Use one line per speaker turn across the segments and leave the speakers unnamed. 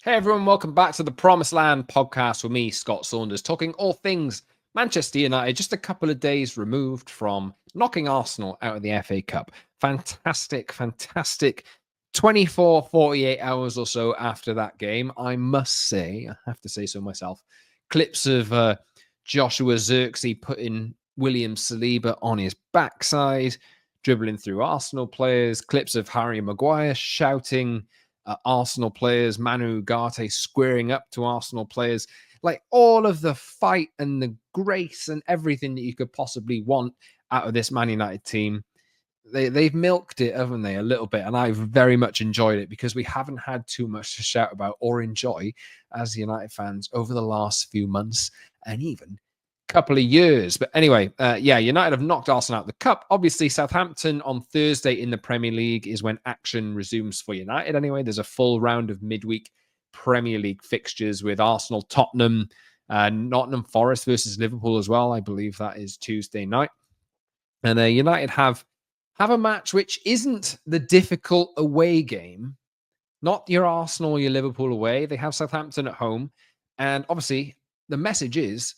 Hey everyone, welcome back to the Promised Land podcast with me, Scott Saunders, talking all things Manchester United, just a couple of days removed from knocking Arsenal out of the FA Cup. Fantastic 24, 48 hours or so after that game. I must say, I have to say so myself, clips of Joshua Zirkzee putting William Saliba on his backside, dribbling through Arsenal players, clips of Harry Maguire shouting Arsenal players, Man Utd squaring up to Arsenal players, like all of the fight and the grace and everything that you could possibly want out of this Man United team. They've milked it, haven't they, a little bit? And I've very much enjoyed it because we haven't had too much to shout about or enjoy as United fans over the last few months and even couple of years. But anyway, United have knocked Arsenal out of the cup. Obviously, Southampton on Thursday in the Premier League is when action resumes for United. Anyway, there's a full round of midweek Premier League fixtures with Arsenal, Tottenham, Nottingham Forest versus Liverpool as well. I believe that is Tuesday night. And United have a match which isn't the difficult away game, not your Arsenal, your Liverpool away. They have Southampton at home. And obviously, the message is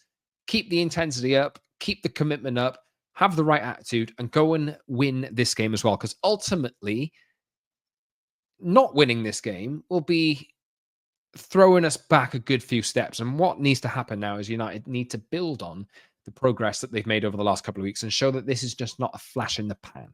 keep the intensity up, keep the commitment up, have the right attitude, and go and win this game as well. Because ultimately, not winning this game will be throwing us back a good few steps. And what needs to happen now is United need to build on the progress that they've made over the last couple of weeks and show that this is just not a flash in the pan.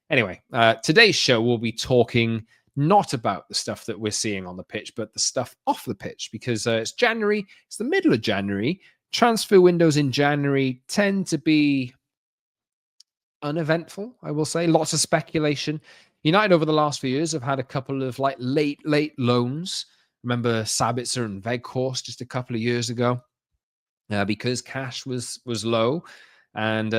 Anyway, today's show will be talking not about the stuff that we're seeing on the pitch, but the stuff off the pitch, because it's January, it's the middle of January. Transfer windows in January tend to be uneventful, I will say. Lots of speculation. United over the last few years have had a couple of late loans. Remember Sabitzer and Weghorst just a couple of years ago because cash was low and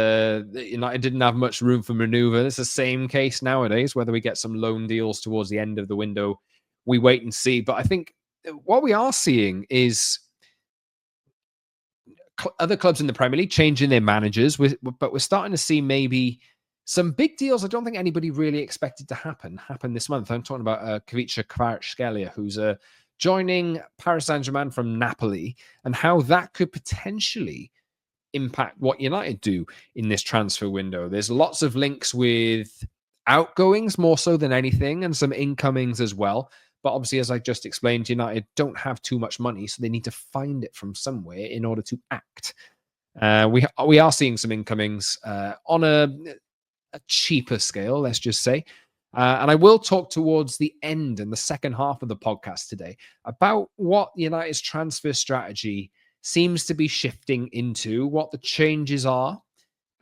United didn't have much room for maneuver. It's the same case nowadays. Whether we get some loan deals towards the end of the window, we wait and see. But I think what we are seeing is other clubs in the Premier League changing their managers, but we're starting to see maybe some big deals I don't think anybody really expected to happen this month. I'm talking about Kavica Kvaratskhelia, who's joining Paris Saint-Germain from Napoli, and how that could potentially impact what United do in this transfer window. There's lots of links with outgoings more so than anything, and some incomings as well. But obviously, as I just explained, United don't have too much money, so they need to find it from somewhere in order to act. We are seeing some incomings on a cheaper scale, let's just say. And I will talk towards the end and the second half of the podcast today about what United's transfer strategy seems to be shifting into, what the changes are,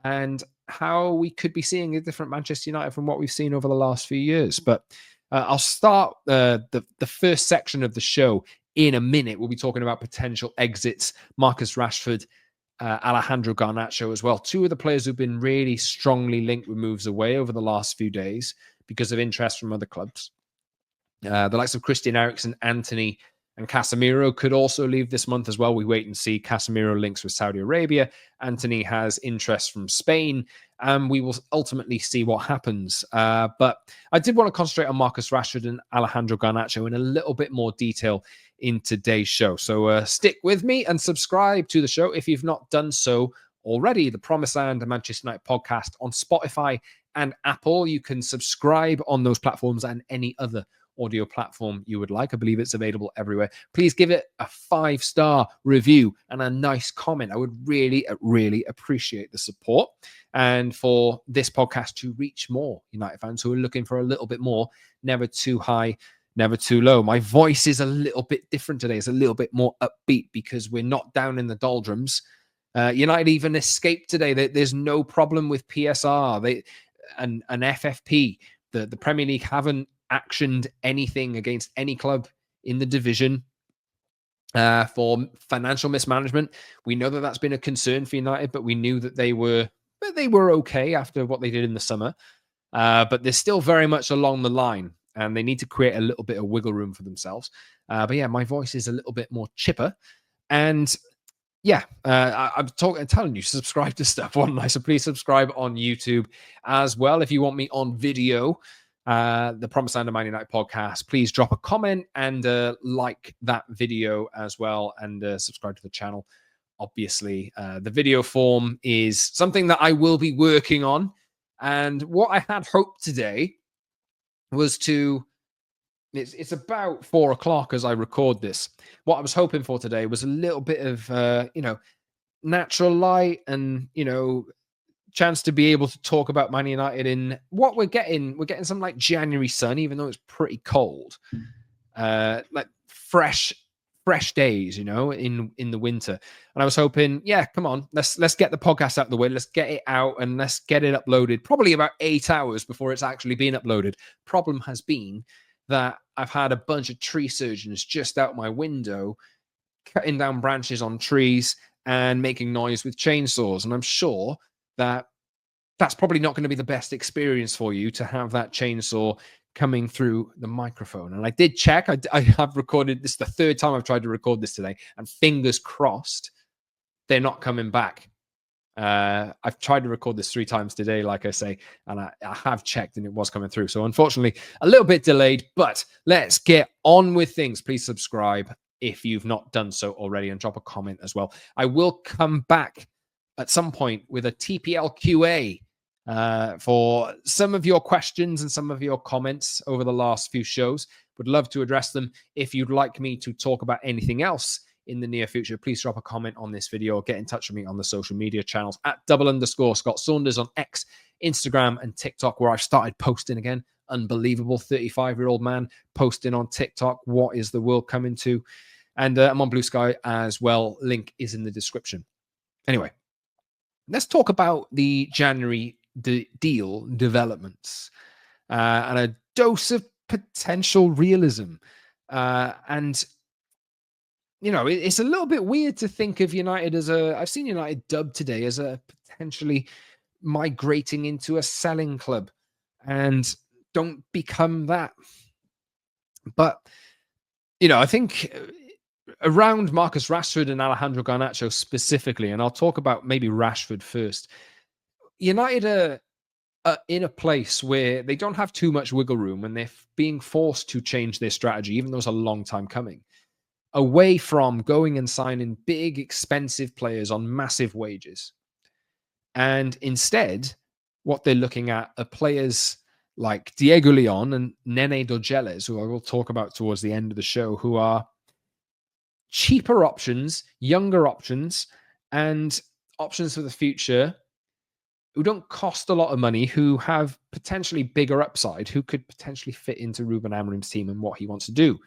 and how we could be seeing a different Manchester United from what we've seen over the last few years. But I'll start the first section of the show in a minute. We'll be talking about potential exits, Marcus Rashford, Alejandro Garnacho as well. Two of the players who've been really strongly linked with moves away over the last few days because of interest from other clubs. The likes of Christian Eriksen, Antony, and Casemiro could also leave this month as well. We wait and see. Casemiro links with Saudi Arabia. Antony has interest from Spain. And we will ultimately see what happens. But I did want to concentrate on Marcus Rashford and Alejandro Garnacho in a little bit more detail in today's show. So stick with me and subscribe to the show if you've not done so already. The Promised Land, the Manchester United podcast on Spotify and Apple. You can subscribe on those platforms and any other audio platform you would like. I believe it's available everywhere. Please give it a 5-star review and a nice comment. I would really appreciate the support, and for this podcast to reach more United fans who are looking for a little bit more. Never too high, never too low. My voice is a little bit different today. It's a little bit more upbeat because we're not down in the doldrums. United even escaped today. There's no problem with PSR and FFP. The Premier League haven't actioned anything against any club in the division for financial mismanagement. We know that that's been a concern for United, but we knew that they were okay after what they did in the summer. But they're still very much along the line, and they need to create a little bit of wiggle room for themselves. But yeah, my voice is a little bit more chipper, and yeah, I'm telling you, subscribe to stuff. So please subscribe on YouTube as well if you want me on video. the Promised Land of Man United podcast, please drop a comment and like that video as well, and subscribe to the channel. Obviously, the video form is something that I will be working on. And what I had hoped today was to, it's about 4 o'clock as I record this. What I was hoping for today was a little bit of, natural light and, chance to be able to talk about Man United in what we're getting. We're getting some like January sun, even though it's pretty cold. Like fresh days, in the winter. And I was hoping, yeah, come on, let's get the podcast out of the way. Let's get it out and let's get it uploaded probably about 8 hours before it's actually been uploaded. Problem has been that I've had a bunch of tree surgeons just out my window cutting down branches on trees and making noise with chainsaws. And I'm sure that that's probably not going to be the best experience for you to have that chainsaw coming through the microphone. And I did check. I have recorded this. The third time I've tried to record this today, and fingers crossed, they're not coming back. I've tried to record this 3 times today, like I say, and I have checked and it was coming through. So unfortunately, a little bit delayed, but let's get on with things. Please subscribe if you've not done so already, and drop a comment as well. I will come back at some point with a TPL QA for some of your questions and some of your comments over the last few shows. Would love to address them. If you'd like me to talk about anything else in the near future, please drop a comment on this video or get in touch with me on the social media channels at @_Scott Saunders on X, Instagram, and TikTok, where I've started posting again. Unbelievable. 35-year-old man posting on TikTok. What is the world coming to? And I'm on Blue Sky as well. Link is in the description. Anyway, let's talk about the January deal developments and a dose of potential realism. And, it's a little bit weird to think of United as I've seen United dubbed today as a potentially migrating into a selling club, and don't become that. But, I think around Marcus Rashford and Alejandro Garnacho specifically, and I'll talk about maybe Rashford first. United are in a place where they don't have too much wiggle room, and they're being forced to change their strategy, even though it's a long time coming, away from going and signing big, expensive players on massive wages. And instead, what they're looking at are players like Diego Leon and Nene Dorgeles, who I will talk about towards the end of the show, who are cheaper options, younger options, and options for the future, who don't cost a lot of money, who have potentially bigger upside, who could potentially fit into Ruben Amorim's team and what he wants to do.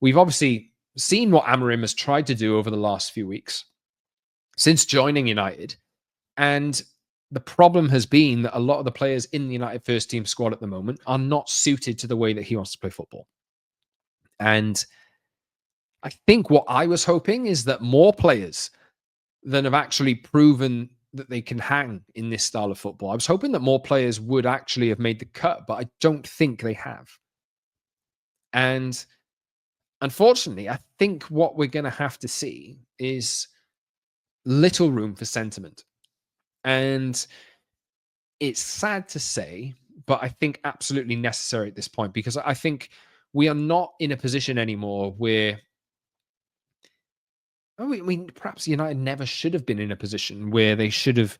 We've obviously seen what Amorim has tried to do over the last few weeks since joining United. And the problem has been that a lot of the players in the United first team squad at the moment are not suited to the way that he wants to play football. And I think what I was hoping is that more players than have actually proven that they can hang in this style of football. I was hoping that more players would actually have made the cut, but I don't think they have. And unfortunately, I think what we're going to have to see is little room for sentiment. And it's sad to say, but I think absolutely necessary at this point, because I think we are not in a position anymore where perhaps United never should have been in a position where they should have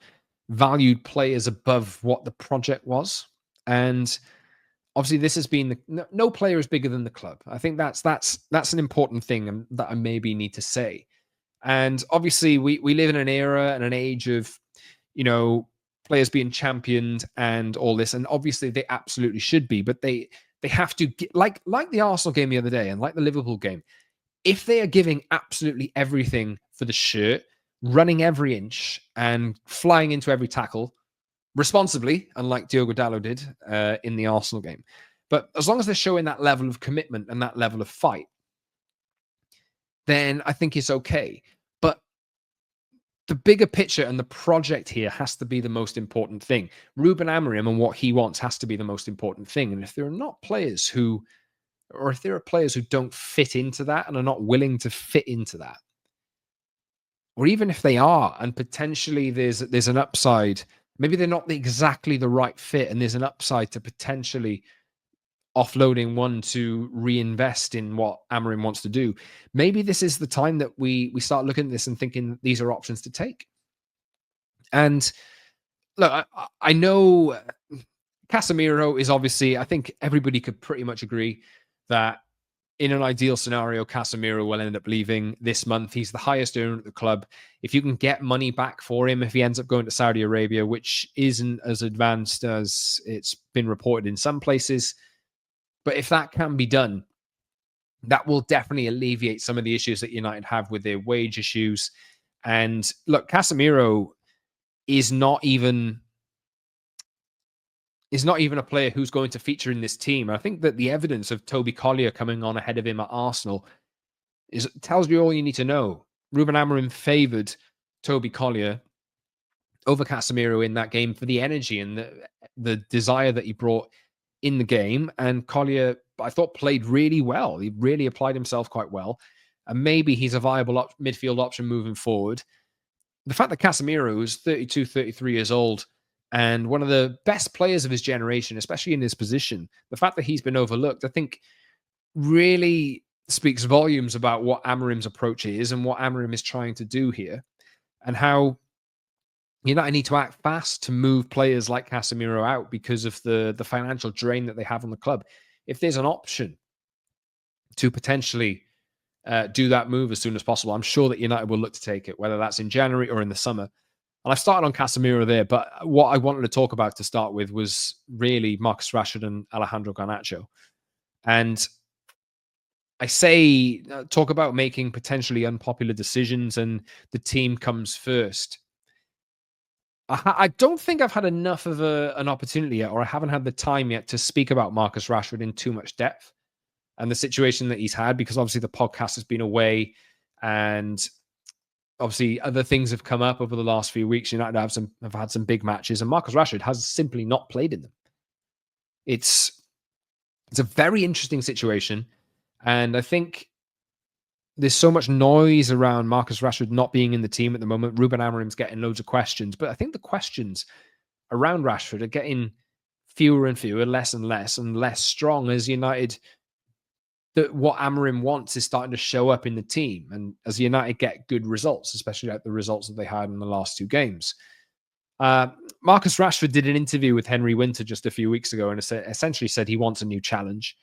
valued players above what the project was. And obviously, this has been no player is bigger than the club. I think that's an important thing that I maybe need to say. And obviously, we live in an era and an age of, players being championed and all this. And obviously, they absolutely should be, but they have to get, like the Arsenal game the other day and like the Liverpool game. If they are giving absolutely everything for the shirt, running every inch and flying into every tackle responsibly, unlike Diogo Dalot did in the Arsenal game, but as long as they're showing that level of commitment and that level of fight, then I think it's okay. But the bigger picture and the project here has to be the most important thing. Ruben Amorim and what he wants has to be the most important thing. And if there are not players who, or if there are players who don't fit into that and are not willing to fit into that, or even if they are, and potentially there's an upside, maybe they're not exactly the right fit, and there's an upside to potentially offloading one to reinvest in what Amorim wants to do. Maybe this is the time that we start looking at this and thinking these are options to take. And look, I know Casemiro is obviously, I think everybody could pretty much agree that in an ideal scenario, Casemiro will end up leaving this month. He's the highest earner at the club. If you can get money back for him, if he ends up going to Saudi Arabia, which isn't as advanced as it's been reported in some places, but if that can be done, that will definitely alleviate some of the issues that United have with their wage issues. And look, Casemiro is not even a player who's going to feature in this team. I think that the evidence of Toby Collier coming on ahead of him at Arsenal tells you all you need to know. Ruben Amorim favoured Toby Collier over Casemiro in that game for the energy and the desire that he brought in the game. And Collier, I thought, played really well. He really applied himself quite well. And maybe he's a viable midfield option moving forward. The fact that Casemiro is 32, 33 years old and one of the best players of his generation, especially in his position, the fact that he's been overlooked, I think really speaks volumes about what Amorim's approach is and what Amorim is trying to do here, and how United need to act fast to move players like Casemiro out because of the financial drain that they have on the club. If there's an option to potentially do that move as soon as possible, I'm sure that United will look to take it, whether that's in January or in the summer. And I've started on Casemiro there, but what I wanted to talk about to start with was really Marcus Rashford and Alejandro Garnacho. And I say, talk about making potentially unpopular decisions and the team comes first. I don't think I've had enough of an opportunity yet, or I haven't had the time yet to speak about Marcus Rashford in too much depth and the situation that he's had, because obviously the podcast has been away and obviously other things have come up over the last few weeks. United have had some big matches, and Marcus Rashford has simply not played in them. It's a very interesting situation, and I think there's so much noise around Marcus Rashford not being in the team at the moment. Ruben Amorim's getting loads of questions, but I think the questions around Rashford are getting fewer and fewer, less and less strong as United. That what Amorim wants is starting to show up in the team, and as United get good results, especially like the results that they had in the last two games. Marcus Rashford did an interview with Henry Winter just a few weeks ago and essentially said he wants a new challenge.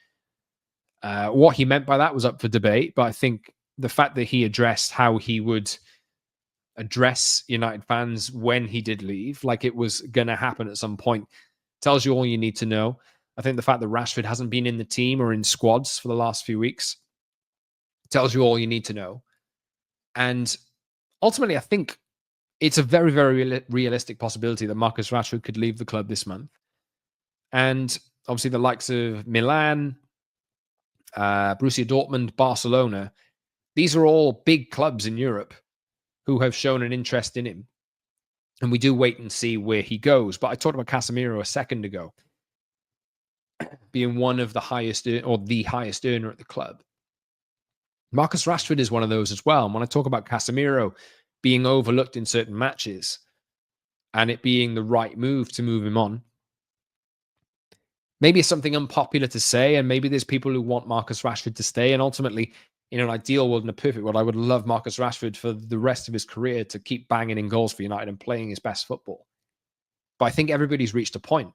What he meant by that was up for debate, but I think the fact that he addressed how he would address United fans when he did leave, like it was going to happen at some point, tells you all you need to know. I think the fact that Rashford hasn't been in the team or in squads for the last few weeks tells you all you need to know. And ultimately, I think it's a very, very realistic possibility that Marcus Rashford could leave the club this month. And obviously the likes of Milan, Borussia Dortmund, Barcelona, these are all big clubs in Europe who have shown an interest in him. And we do wait and see where he goes. But I talked about Casemiro a second ago being one of the highest or the highest earner at the club. Marcus Rashford is one of those as well. And when I talk about Casemiro being overlooked in certain matches and it being the right move to move him on, maybe it's something unpopular to say, and maybe there's people who want Marcus Rashford to stay. And ultimately, in an ideal world, in a perfect world, I would love Marcus Rashford for the rest of his career to keep banging in goals for United and playing his best football. But I think everybody's reached a point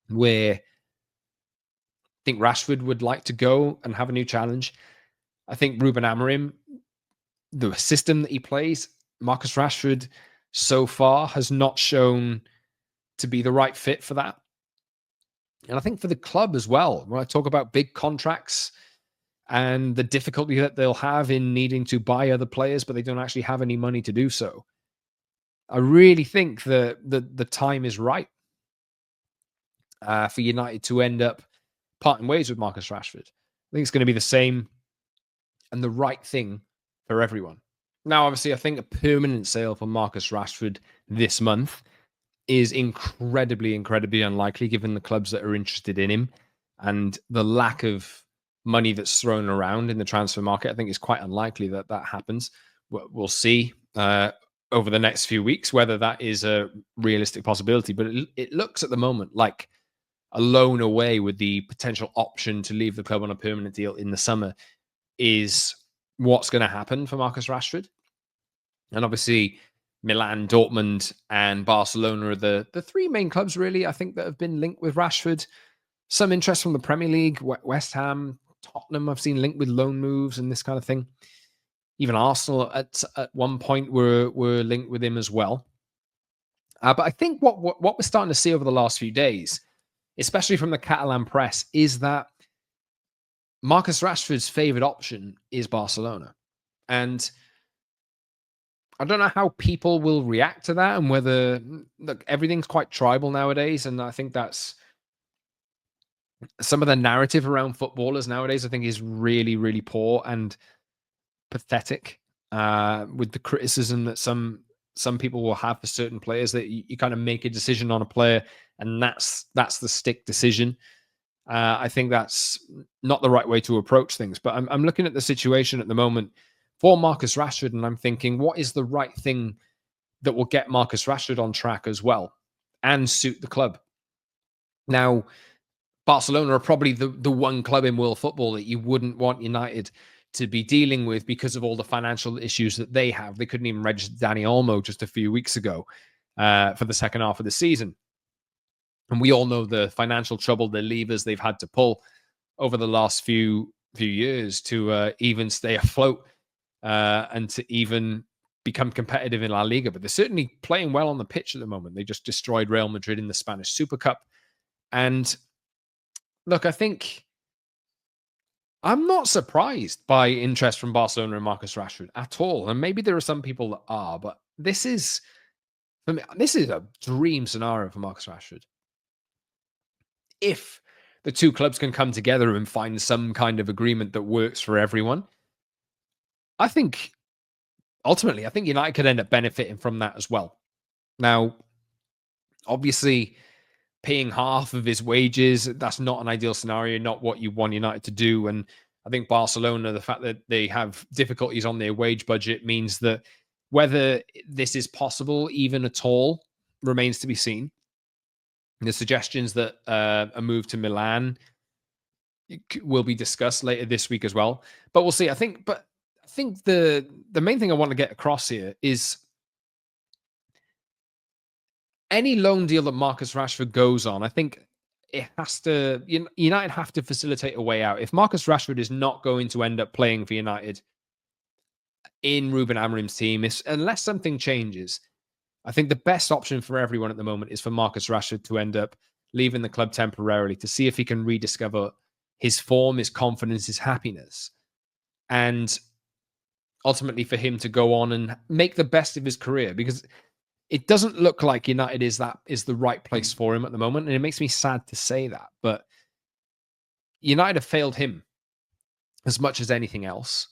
where I think Rashford would like to go and have a new challenge. I think Ruben Amorim, the system that he plays, Marcus Rashford so far has not shown to be the right fit for that. And I think for the club as well, when I talk about big contracts and the difficulty that they'll have in needing to buy other players, but they don't actually have any money to do so, I really think that the time is right for United to end up parting ways with Marcus Rashford. I think it's going to be the same and the right thing for everyone. Now, obviously, I think a permanent sale for Marcus Rashford this month is incredibly, incredibly unlikely given the clubs that are interested in him and the lack of money that's thrown around in the transfer market. I think it's quite unlikely that that happens. We'll see over the next few weeks whether that is a realistic possibility, but it looks at the moment like a loan away with the potential option to leave the club on a permanent deal in the summer is what's going to happen for Marcus Rashford. And obviously, Milan, Dortmund, and Barcelona are the three main clubs, really, I think, that have been linked with Rashford. Some interest from the Premier League, West Ham, Tottenham, I've seen linked with loan moves and this kind of thing. Even Arsenal at one point were linked with him as well. But I think what we're starting to see over the last few days, especially from the Catalan press, is that Marcus Rashford's favoured option is Barcelona. And I don't know how people will react to that and whether, look, everything's quite tribal nowadays. And I think that's some of the narrative around footballers nowadays, I think, is really, really poor and pathetic with the criticism that some people will have for certain players, that you kind of make a decision on a player and that's the stick decision. I think that's not the right way to approach things. But I'm looking at the situation at the moment for Marcus Rashford, and I'm thinking, what is the right thing that will get Marcus Rashford on track as well and suit the club? Now, Barcelona are probably the one club in world football that you wouldn't want United to be dealing with because of all the financial issues that they have. They couldn't even register Dani Olmo just a few weeks ago for the second half of the season. And we all know the financial trouble, the levers they've had to pull over the last few years to even stay afloat and to even become competitive in La Liga. But they're certainly playing well on the pitch at the moment. They just destroyed Real Madrid in the Spanish Super Cup. And look, I think I'm not surprised by interest from Barcelona and Marcus Rashford at all. And maybe there are some people that are, but this is, for me, this is a dream scenario for Marcus Rashford. If the two clubs can come together and find some kind of agreement that works for everyone, I think ultimately, I think United could end up benefiting from that as well. Now, obviously, paying half of his wages, that's not an ideal scenario, not what you want United to do. And I think Barcelona, the fact that they have difficulties on their wage budget means that whether this is possible even at all remains to be seen. The suggestions that a move to Milan will be discussed later this week as well. But we'll see. I think the main thing I want to get across here is any loan deal that Marcus Rashford goes on, I think it has to, United have to facilitate a way out. If Marcus Rashford is not going to end up playing for United in Ruben Amorim's team, unless something changes, I think the best option for everyone at the moment is for Marcus Rashford to end up leaving the club temporarily to see if he can rediscover his form, his confidence, his happiness. And ultimately for him to go on and make the best of his career, because it doesn't look like United is the right place for him at the moment. And it makes me sad to say that, but United have failed him as much as anything else.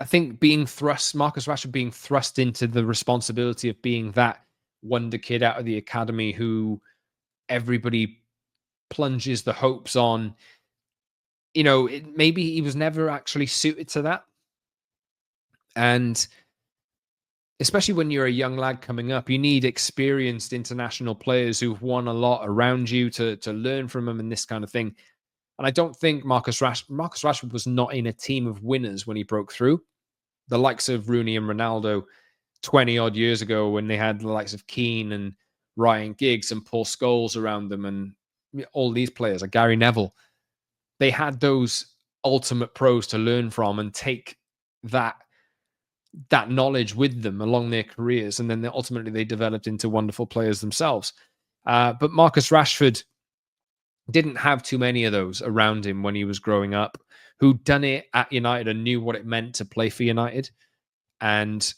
I think Marcus Rashford being thrust into the responsibility of being that wonder kid out of the academy who everybody plunges the hopes on, maybe he was never actually suited to that. And especially when you're a young lad coming up, you need experienced international players who've won a lot around you to learn from them and this kind of thing. And I don't think Marcus Rashford was not in a team of winners when he broke through. The likes of Rooney and Ronaldo 20 odd years ago, when they had the likes of Keane and Ryan Giggs and Paul Scholes around them, and all these players like Gary Neville, they had those ultimate pros to learn from and take that knowledge with them along their careers. And then ultimately they developed into wonderful players themselves. But Marcus Rashford didn't have too many of those around him when he was growing up, who'd done it at United and knew what it meant to play for United. And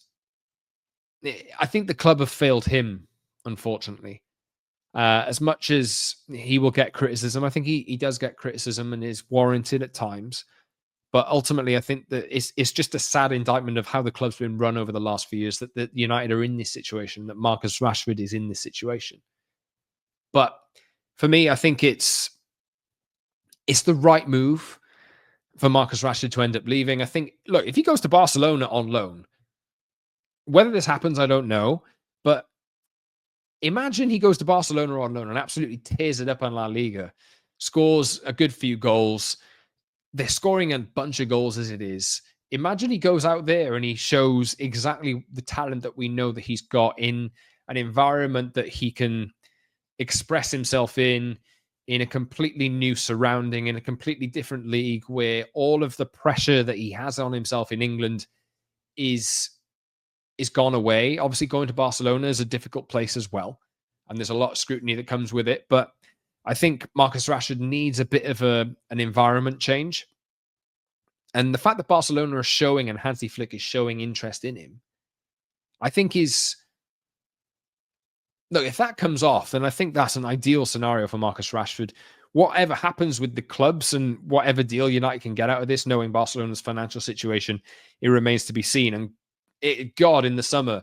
I think the club have failed him, unfortunately. As much as he will get criticism, I think he does get criticism and is warranted at times. But ultimately, I think that it's just a sad indictment of how the club's been run over the last few years, that United are in this situation, that Marcus Rashford is in this situation. But for me, I think it's the right move for Marcus Rashford to end up leaving. I think, look, if he goes to Barcelona on loan, whether this happens, I don't know. But Imagine he goes to Barcelona on loan and absolutely tears it up in La Liga, scores a good few goals. They're scoring a bunch of goals as it is. Imagine he goes out there and he shows exactly the talent that we know that he's got in an environment that he can express himself in a completely new surrounding, in a completely different league where all of the pressure that he has on himself in England is is gone away. Obviously, going to Barcelona is a difficult place as well, and there's a lot of scrutiny that comes with it. But I think Marcus Rashford needs a bit of an environment change, and the fact that Barcelona are showing and Hansi Flick is showing interest in him, I think is look, if that comes off, then I think that's an ideal scenario for Marcus Rashford. Whatever happens with the clubs and whatever deal United can get out of this, knowing Barcelona's financial situation, it remains to be seen. And God, in the summer,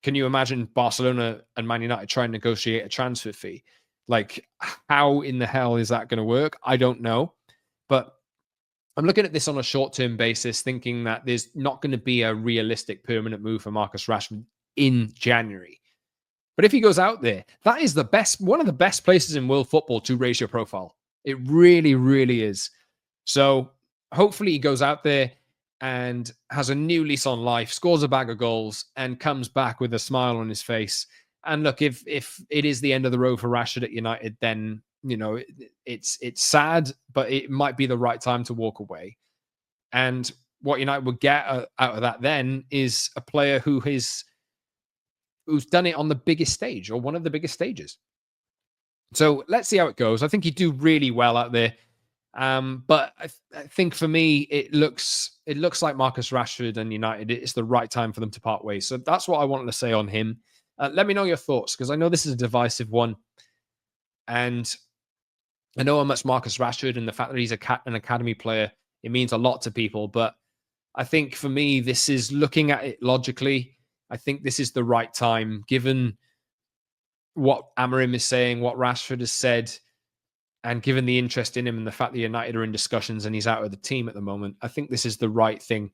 can you imagine Barcelona and Man United trying to negotiate a transfer fee? Like, how in the hell is that going to work? I don't know. But I'm looking at this on a short term basis, thinking that there's not going to be a realistic permanent move for Marcus Rashford in January. But if he goes out there, that is the best, one of the best places in world football to raise your profile. It really, really is. So hopefully he goes out there and has a new lease on life, scores a bag of goals, and comes back with a smile on his face. And look, if it is the end of the road for Rashford at United, then it's sad, but it might be the right time to walk away. And what United would get out of that then is a player who's done it on the biggest stage or one of the biggest stages. So let's see how it goes. I think he'd do really well out there. But I think for me, it looks like Marcus Rashford and United, it's the right time for them to part ways. So that's what I wanted to say on him. Let me know your thoughts, because I know this is a divisive one. And I know how much Marcus Rashford and the fact that he's an academy player, it means a lot to people. But I think for me, this is looking at it logically. I think this is the right time, given what Amorim is saying, what Rashford has said, and given the interest in him and the fact that United are in discussions and he's out of the team at the moment. I think this is the right thing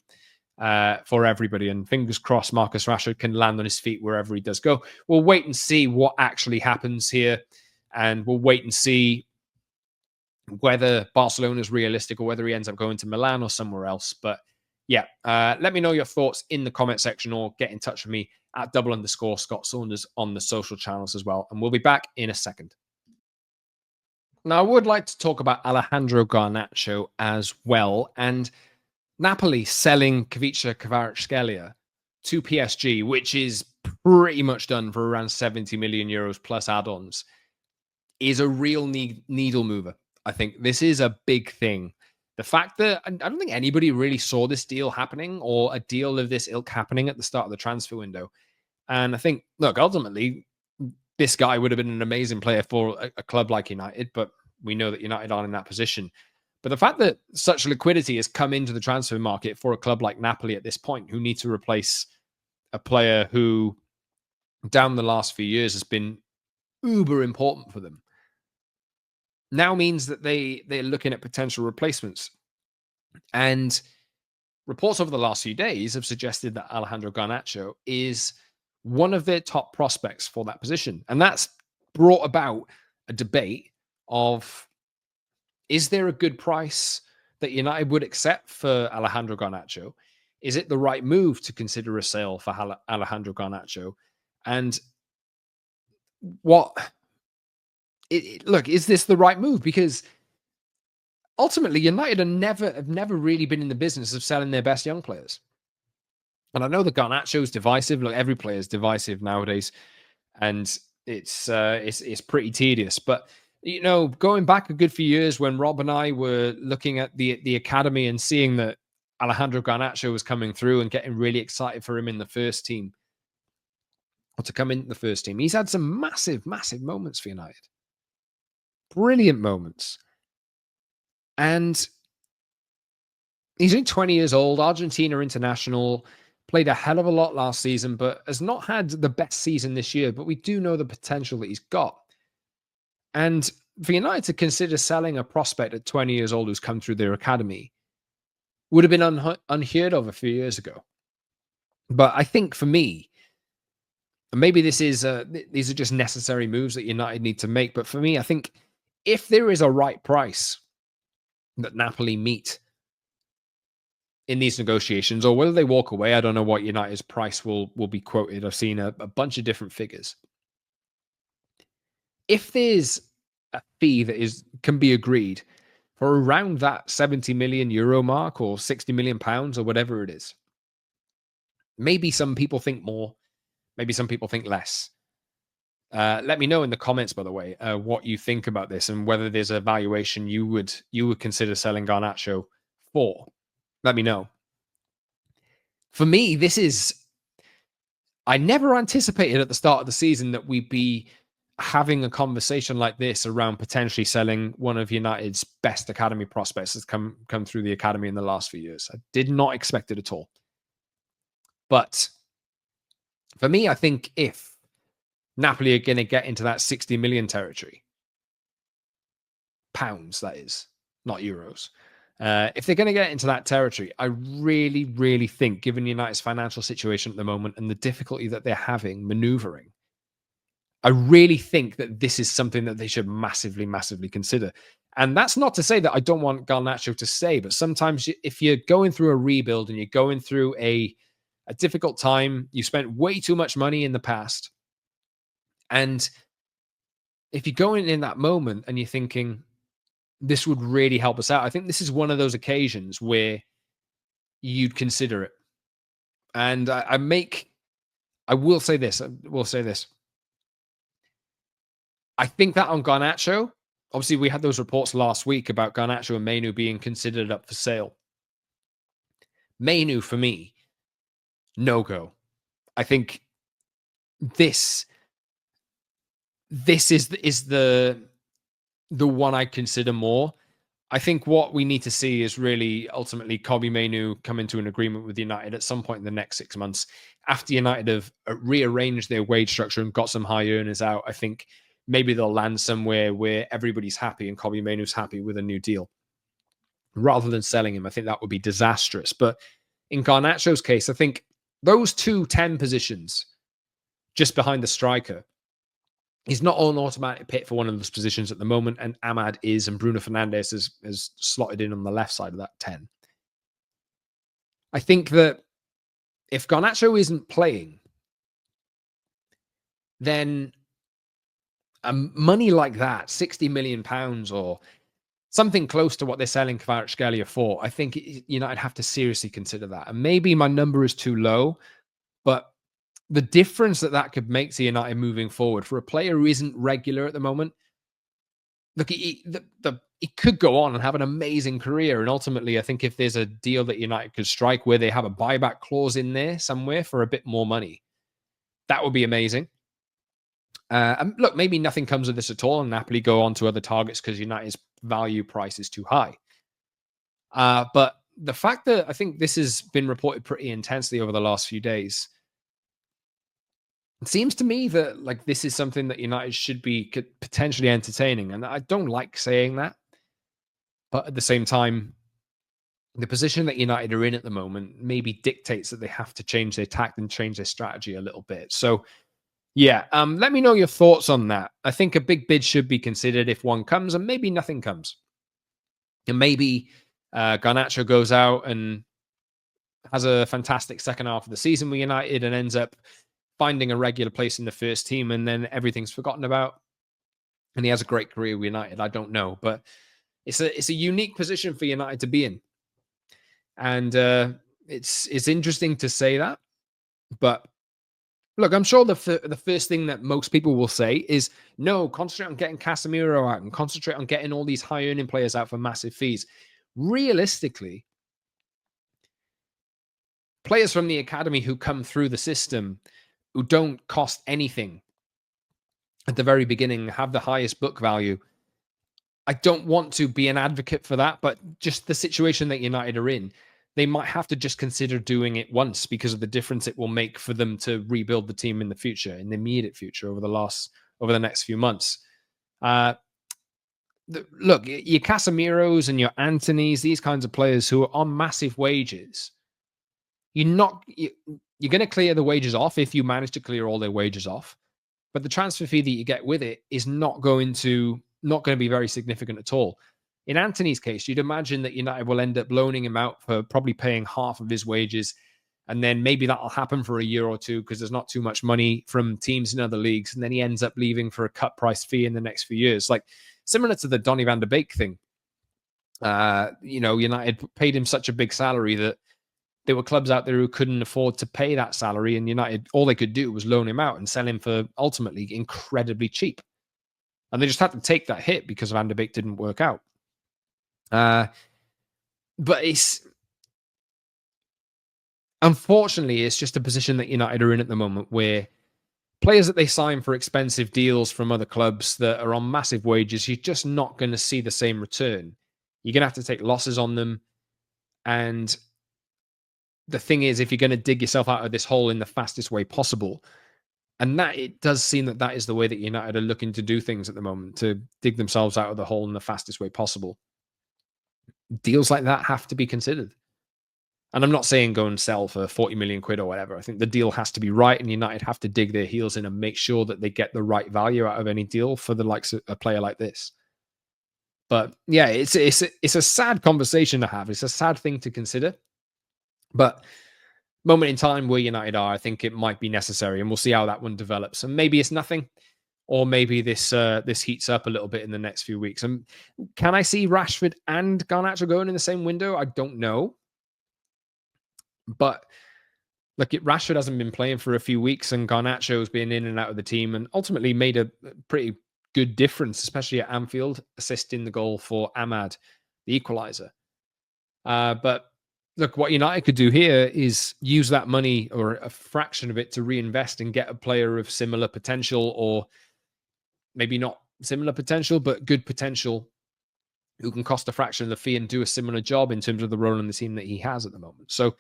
for everybody. And fingers crossed, Marcus Rashford can land on his feet wherever he does go. We'll wait and see what actually happens here. And we'll wait and see whether Barcelona is realistic or whether he ends up going to Milan or somewhere else. But yeah, let me know your thoughts in the comment section or get in touch with me at _Scott Saunders on the social channels as well. And we'll be back in a second. Now, I would like to talk about Alejandro Garnacho as well, and Napoli selling Kavica Kvaratskhelia to PSG, which is pretty much done for around 70 million euros plus add-ons, is a real needle mover. I think this is a big thing. The fact that I don't think anybody really saw this deal happening or a deal of this ilk happening at the start of the transfer window. And I think, look, ultimately, this guy would have been an amazing player for a club like United, but we know that United aren't in that position. But the fact that such liquidity has come into the transfer market for a club like Napoli at this point, who need to replace a player who, down the last few years, has been uber important for them, now means that they're looking at potential replacements. And reports over the last few days have suggested that Alejandro Garnacho is one of their top prospects for that position. And that's brought about a debate of, is there a good price that United would accept for Alejandro Garnacho? Is it the right move to consider a sale for Alejandro Garnacho? And what look, is this the right move? Because ultimately, United have never really been in the business of selling their best young players. And I know that Garnacho is divisive. Look, every player is divisive nowadays, and it's pretty tedious. But going back a good few years when Rob and I were looking at the academy and seeing that Alejandro Garnacho was coming through and getting really excited for him in the first team, or to come into the first team, he's had some massive, massive moments for United. Brilliant moments. And he's only 20 years old, Argentina international, played a hell of a lot last season, but has not had the best season this year. But we do know the potential that he's got. And for United to consider selling a prospect at 20 years old who's come through their academy would have been unheard of a few years ago. But I think for me, And maybe these are just necessary moves that United need to make. But for me, I think if there is a right price that Napoli meet in these negotiations, or whether they walk away, I don't know what United's price will be quoted. I've seen a bunch of different figures. If there's a fee that can be agreed for around that 70 million euro mark or 60 million pounds or whatever it is, maybe some people think more, maybe some people think less. Let me know in the comments, by the way, what you think about this and whether there's a valuation you would consider selling Garnacho for. Let me know. For me, I never anticipated at the start of the season that we'd be having a conversation like this around potentially selling one of United's best academy prospects that's come through the academy in the last few years. I did not expect it at all. But for me, I think if Napoli are going to get into that 60 million territory, pounds, that is, not euros. If they're going to get into that territory, I really, really think, given United's financial situation at the moment and the difficulty that they're having maneuvering, I really think that this is something that they should massively, massively consider. And that's not to say that I don't want Garnacho to stay, but sometimes if you're going through a rebuild and you're going through a difficult time, you spent way too much money in the past. And if you're going in that moment and you're thinking, this would really help us out, I think this is one of those occasions where you'd consider it. And I will say this. I think that on Garnacho, obviously we had those reports last week about Garnacho and Mainu being considered up for sale. Mainu, for me, no go. I think this is the one I consider more. I think what we need to see is really ultimately Kobbie Mainoo come into an agreement with United at some point in the next 6 months. After United have rearranged their wage structure and got some high earners out, I think maybe they'll land somewhere where everybody's happy and Kobbie Mainoo's happy with a new deal. Rather than selling him, I think that would be disastrous. But in Garnacho's case, I think those 2 10 positions just behind the striker, he's not an automatic pick for one of those positions at the moment, and Ahmad is, and Bruno Fernandes is slotted in on the left side of that 10. I think that if Garnacho isn't playing, then money like that, 60 million pounds or something close to what they're selling Kvaratskhelia for, I think United have to seriously consider that. And maybe my number is too low, but the difference that could make to United moving forward for a player who isn't regular at the moment, look, he could go on and have an amazing career. And ultimately, I think if there's a deal that United could strike where they have a buyback clause in there somewhere for a bit more money, that would be amazing. And look, maybe nothing comes of this at all, and Napoli go on to other targets because United's value price is too high. But the fact that I think this has been reported pretty intensely over the last few days, it seems to me that like this is something that United should be potentially entertaining. And I don't like saying that, but at the same time, the position that United are in at the moment maybe dictates that they have to change their tact and change their strategy a little bit. So yeah, let me know your thoughts on that. I think a big bid should be considered if one comes, and maybe nothing comes. And maybe Garnacho goes out and has a fantastic second half of the season with United and ends up finding a regular place in the first team, and then everything's forgotten about. And he has a great career with United. I don't know, but it's a unique position for United to be in, and it's interesting to say that. But look, I'm sure the first thing that most people will say is no, concentrate on getting Casemiro out and concentrate on getting all these high earning players out for massive fees. Realistically, players from the academy who come through the system who don't cost anything at the very beginning have the highest book value. I don't want to be an advocate for that, but just the situation that United are in, they might have to just consider doing it once because of the difference it will make for them to rebuild the team in the future, in the immediate future, over the next few months. Look, your Casemiros and your Antonys, these kinds of players who are on massive wages, You're going to clear the wages off if you manage to clear all their wages off, but the transfer fee that you get with it is not going to be very significant at all. In Anthony's case, you'd imagine that United will end up loaning him out for probably paying half of his wages, and then maybe that'll happen for a year or two because there's not too much money from teams in other leagues, and then he ends up leaving for a cut price fee in the next few years, like similar to the Donny van de Beek thing. United paid him such a big salary that there were clubs out there who couldn't afford to pay that salary, and United, all they could do was loan him out and sell him for ultimately incredibly cheap. And they just had to take that hit because Van de Beek didn't work out. But unfortunately, it's just a position that United are in at the moment where players that they sign for expensive deals from other clubs that are on massive wages, you're just not going to see the same return. You're going to have to take losses on them. And the thing is, if you're going to dig yourself out of this hole in the fastest way possible, and that it does seem that is the way that United are looking to do things at the moment, to dig themselves out of the hole in the fastest way possible. Deals like that have to be considered. And I'm not saying go and sell for 40 million quid or whatever. I think the deal has to be right, and United have to dig their heels in and make sure that they get the right value out of any deal for the likes of a player like this. But yeah, it's a sad conversation to have. It's a sad thing to consider. But moment in time where United are, I think it might be necessary, and we'll see how that one develops. And maybe it's nothing, or maybe this heats up a little bit in the next few weeks. And can I see Rashford and Garnacho going in the same window? I don't know. But look, Rashford hasn't been playing for a few weeks, and Garnacho's been in and out of the team, and ultimately made a pretty good difference, especially at Anfield, assisting the goal for Ahmad, the equaliser. But look, what United could do here is use that money or a fraction of it to reinvest and get a player of similar potential, or maybe not similar potential, but good potential, who can cost a fraction of the fee and do a similar job in terms of the role in the team that he has at the moment. So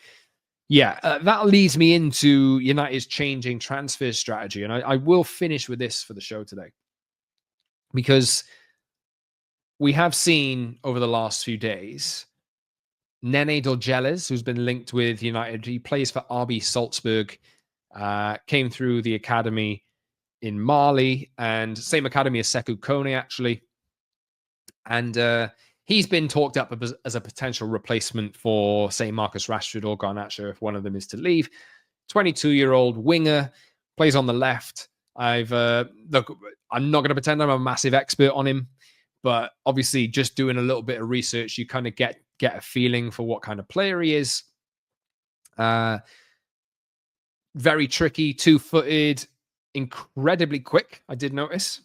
yeah, that leads me into United's changing transfer strategy. And I will finish with this for the show today, because we have seen over the last few days Nene Dorgeles, who's been linked with United. He plays for RB Salzburg, came through the academy in Mali, and same academy as Sekou Kone, actually. And he's been talked up as a potential replacement for, say, Marcus Rashford or Garnacho if one of them is to leave. 22-year-old winger, plays on the left. I'm not going to pretend I'm a massive expert on him, but obviously just doing a little bit of research, you kind of get a feeling for what kind of player he is. Very tricky, two-footed, incredibly quick, I did notice,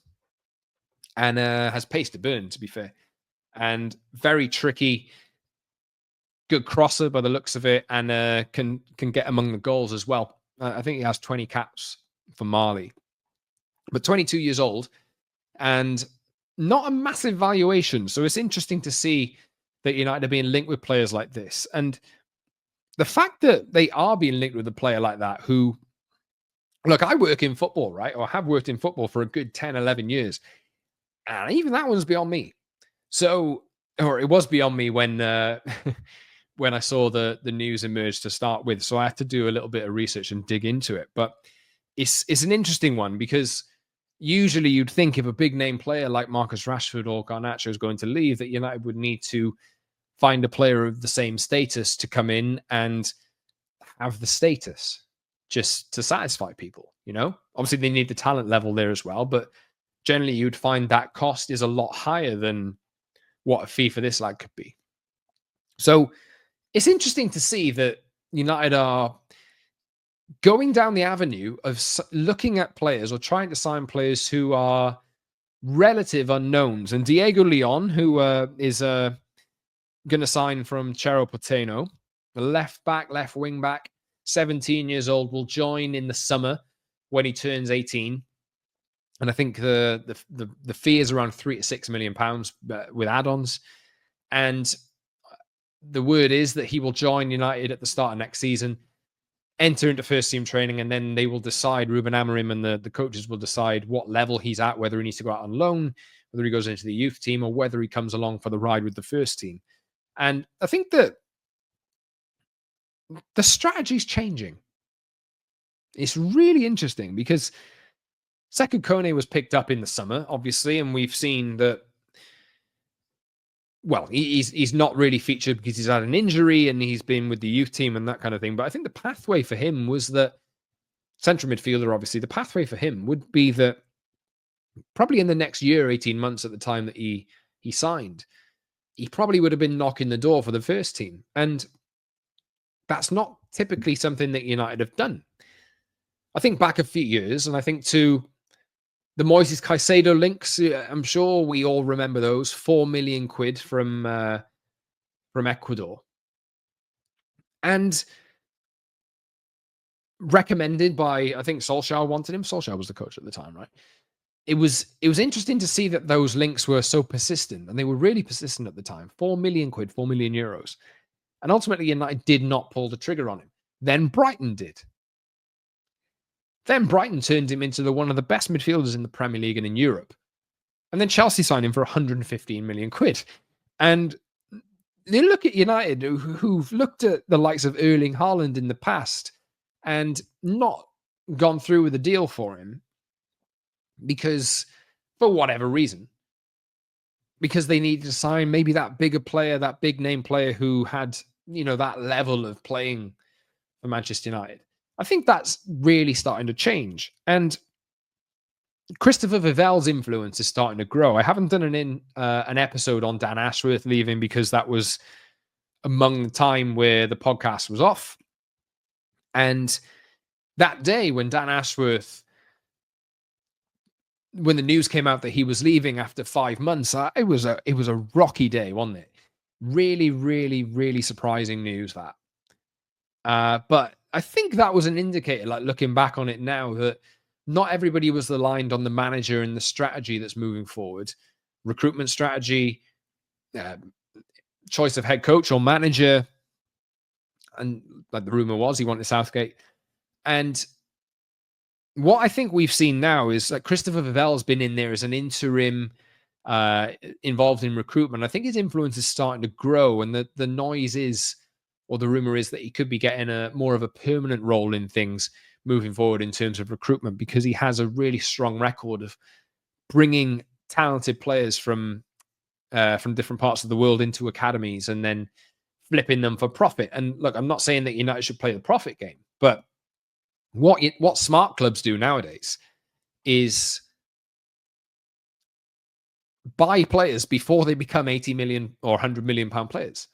and has pace to burn, to be fair. And very tricky, good crosser by the looks of it, and can get among the goals as well. I think he has 20 caps for Mali, but 22 years old and not a massive valuation. So it's interesting to see that United are being linked with players like this. And the fact that they are being linked with a player like that who, look, I work in football, right? Or have worked in football for a good 10, 11 years. And even that one's beyond me. So, or it was beyond me when when I saw the news emerge to start with. So I had to do a little bit of research and dig into it. But it's an interesting one, because usually you'd think if a big name player like Marcus Rashford or Garnacho is going to leave, that United would need to find a player of the same status to come in and have the status just to satisfy people. Obviously they need the talent level there as well, but generally you'd find that cost is a lot higher than what a fee for this lad could be. So it's interesting to see that United are going down the avenue of looking at players or trying to sign players who are relative unknowns. And Diego Leon, who is going to sign from Cerro Porteño, the left wing back, 17 years old, will join in the summer when he turns 18. And I think the fee is around £3 to £6 million with add-ons. And the word is that he will join United at the start of next season, enter into first team training, and then they will decide, Ruben Amorim and the coaches will decide what level he's at, whether he needs to go out on loan, whether he goes into the youth team, or whether he comes along for the ride with the first team. And I think that the strategy's changing. It's really interesting because Sekou Kone was picked up in the summer, obviously, and we've seen that. Well, he's not really featured because he's had an injury and he's been with the youth team and that kind of thing. But I think the pathway for him was that central midfielder, obviously, the pathway for him would be that probably in the next year, 18 months at the time that he signed, he probably would have been knocking the door for the first team. And that's not typically something that United have done. I think back a few years, and I think to the Moises Caicedo links, I'm sure we all remember those. 4 million quid from Ecuador. And recommended by, I think Solskjaer wanted him. Solskjaer was the coach at the time, right? It was interesting to see that those links were so persistent, and they were really persistent at the time. 4 million quid, 4 million euros. And ultimately, United did not pull the trigger on him. Then Brighton did. Then Brighton turned him into one of the best midfielders in the Premier League and in Europe. And then Chelsea signed him for 115 million quid. And they look at United, who've looked at the likes of Erling Haaland in the past and not gone through with a deal for him because, for whatever reason, because they needed to sign maybe that bigger player, that big name player who had, that level of playing for Manchester United. I think that's really starting to change. And Christopher Vivell's influence is starting to grow. I haven't done an episode on Dan Ashworth leaving because that was among the time where the podcast was off. And that day when Dan Ashworth, when the news came out that he was leaving after 5 months, it was a rocky day, wasn't it? Really, really, really surprising news that. But I think that was an indicator, like looking back on it now, that not everybody was aligned on the manager and the strategy that's moving forward. Recruitment strategy, choice of head coach or manager. And like the rumor was, he wanted Southgate. And what I think we've seen now is that Christopher Vivell's been in there as an interim, involved in recruitment. I think his influence is starting to grow, and the noise is, or the rumor is, that he could be getting a more of a permanent role in things moving forward in terms of recruitment, because he has a really strong record of bringing talented players from different parts of the world into academies and then flipping them for profit. And look, I'm not saying that United should play the profit game, but what smart clubs do nowadays is buy players before they become 80 million or 100 million pound players.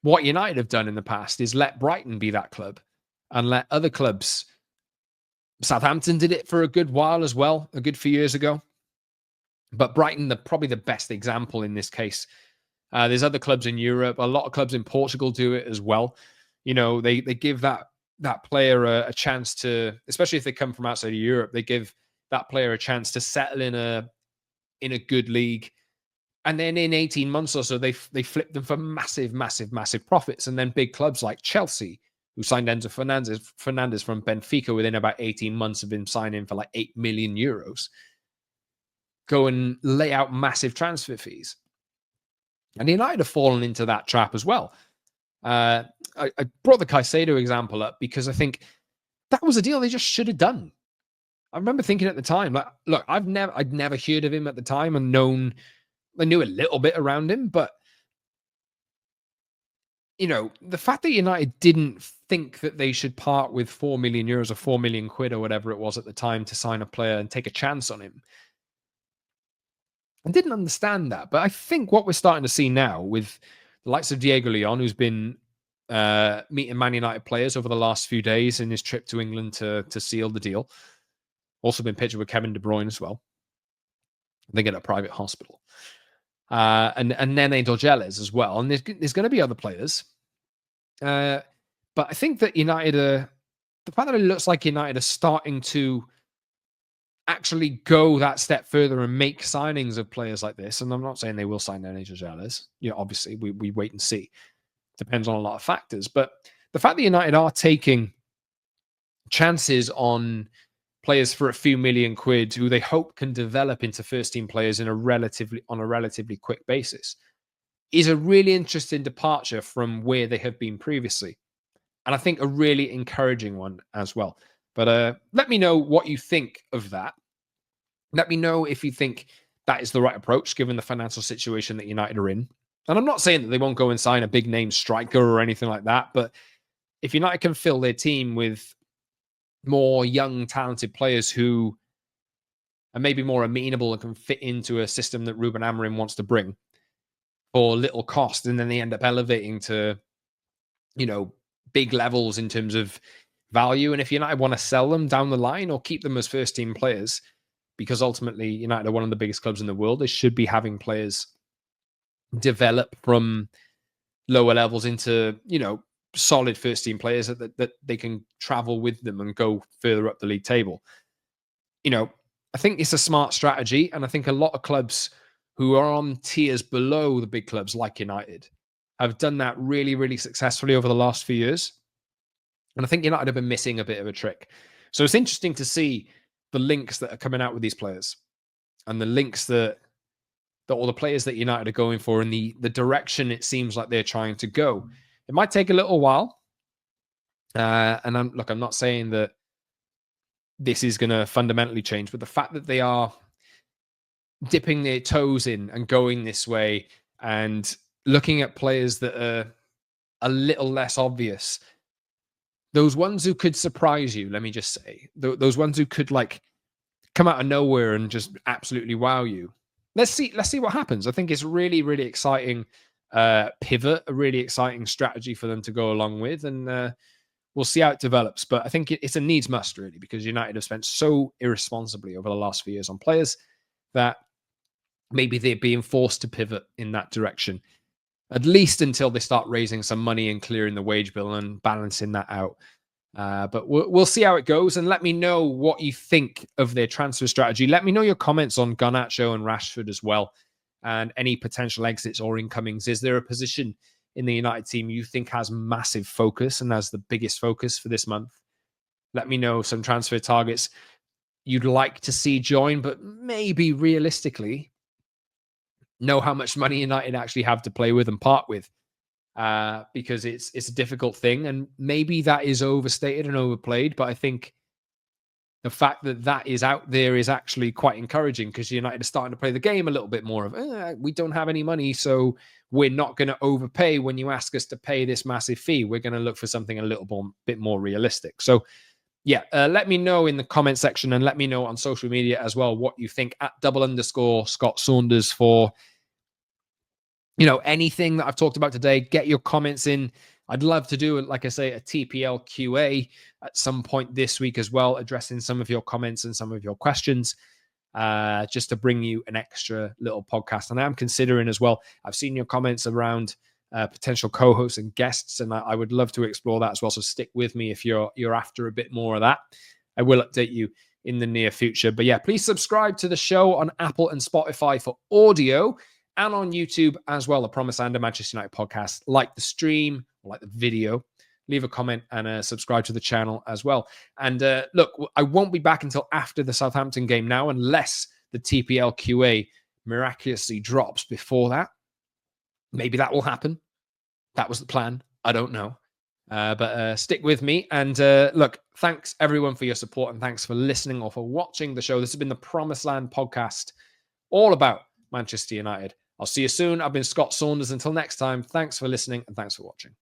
What United have done in the past is let Brighton be that club and let other clubs. Southampton did it for a good while as well, a good few years ago. But Brighton, probably the best example in this case. There's other clubs in Europe. A lot of clubs in Portugal do it as well. They give that player a chance to, especially if they come from outside of Europe, they give that player a chance to settle in a good league. And then in 18 months or so, they flip them for massive, massive, massive profits. And then big clubs like Chelsea, who signed Enzo Fernandez from Benfica within about 18 months of him signing for like 8 million euros, go and lay out massive transfer fees. And United have fallen into that trap as well. I brought the Caicedo example up because I think that was a deal they just should have done. I remember thinking at the time, like, look, I'd never heard of him at the time and I knew a little bit around him, but the fact that United didn't think that they should part with 4 million euros or 4 million quid or whatever it was at the time to sign a player and take a chance on him, I didn't understand that. But I think what we're starting to see now with the likes of Diego Leon, who's been meeting Man United players over the last few days in his trip to England to seal the deal. Also been pictured with Kevin De Bruyne as well. They get a private hospital. And Nene Dorgeles as well. And there's going to be other players. But I think that United the fact that it looks like United are starting to actually go that step further and make signings of players like this. And I'm not saying they will sign Nene Dorgeles. Obviously we wait and see. Depends on a lot of factors. But the fact that United are taking chances on players for a few million quid who they hope can develop into first team players on a relatively quick basis is a really interesting departure from where they have been previously. And I think a really encouraging one as well. But let me know what you think of that. Let me know if you think that is the right approach, given the financial situation that United are in. And I'm not saying that they won't go and sign a big name striker or anything like that, but if United can fill their team with more young, talented players who are maybe more amenable and can fit into a system that Ruben Amorim wants to bring for little cost, and then they end up elevating to, big levels in terms of value. And if United want to sell them down the line or keep them as first team players, because ultimately United are one of the biggest clubs in the world, they should be having players develop from lower levels into, solid first team players that they can travel with them and go further up the league table. I think it's a smart strategy. And I think a lot of clubs who are on tiers below the big clubs like United have done that really, really successfully over the last few years. And I think United have been missing a bit of a trick. So it's interesting to see the links that are coming out with these players and the links that all the players that United are going for and the direction it seems like they're trying to go. It might take a little while. And I'm not saying that this is going to fundamentally change, but the fact that they are dipping their toes in and going this way and looking at players that are a little less obvious, those ones who could surprise you, let me just say, those ones who could come out of nowhere and just absolutely wow you. Let's see what happens. I think it's really, really exciting pivot, a really exciting strategy for them to go along with, and we'll see how it develops. But I think it's a needs must, really, because United have spent so irresponsibly over the last few years on players that maybe they're being forced to pivot in that direction, at least until they start raising some money and clearing the wage bill and balancing that out. But we'll see how it goes, and let me know what you think of their transfer strategy. Let me know your comments on Garnacho and Rashford as well, and any potential exits or incomings. Is there a position in the United team you think has massive focus and has the biggest focus for this month? Let me know some transfer targets you'd like to see join, but maybe realistically know how much money United actually have to play with and part with. Because it's a difficult thing, and maybe that is overstated and overplayed. But I think the fact that is out there is actually quite encouraging, because United are starting to play the game a little bit more of we don't have any money, so we're not going to overpay when you ask us to pay this massive fee. We're going to look for something a little bit more realistic. So yeah, let me know in the comment section, and let me know on social media as well what you think at @Scott Saunders for anything that I've talked about today. Get your comments in. I'd love to do, like I say, a TPL QA at some point this week as well, addressing some of your comments and some of your questions, just to bring you an extra little podcast. And I'm considering as well, I've seen your comments around potential co-hosts and guests, and I would love to explore that as well. So stick with me if you're after a bit more of that. I will update you in the near future. But yeah, please subscribe to the show on Apple and Spotify for audio, and on YouTube as well, the Promise and a Manchester United podcast. Like the stream, like the video, leave a comment, and subscribe to the channel as well. And look, I won't be back until after the Southampton game now, unless the TPL QA miraculously drops before that. Maybe that will happen. That was the plan. I don't know. But stick with me. And look, thanks everyone for your support, and thanks for listening or for watching the show. This has been the Promised Land podcast, all about Manchester United. I'll see you soon. I've been Scott Saunders. Until next time, thanks for listening and thanks for watching.